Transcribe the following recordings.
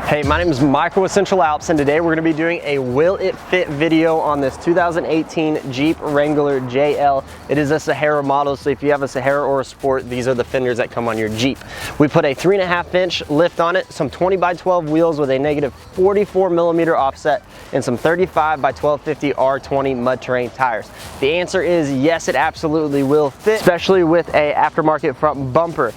Hey, my name is Michael with Central Alps, and today we're going to be doing a Will It Fit video on this 2018 Jeep Wrangler JL. It is a Sahara model, so if you have a Sahara or a Sport, these are the fenders that come on your Jeep. We put a 3.5-inch lift on it, some 20x12 wheels with a negative 44mm offset, and some 35x1250 R20 mud terrain tires. The answer is yes, it absolutely will fit, especially with a aftermarket front bumper.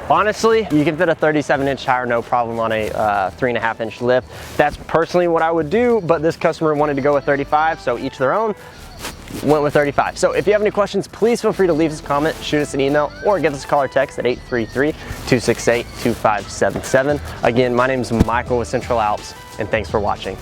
Honestly, you can fit a 37-inch tire no problem on a 3.5-inch lift. That's personally what I would do, but this customer wanted to go with 35, so each their own. Went with 35. So if you have any questions, please feel free to leave us a comment, shoot us an email, or give us a call or text at 833-268-2577. Again, my name is Michael with Central Alps, and thanks for watching.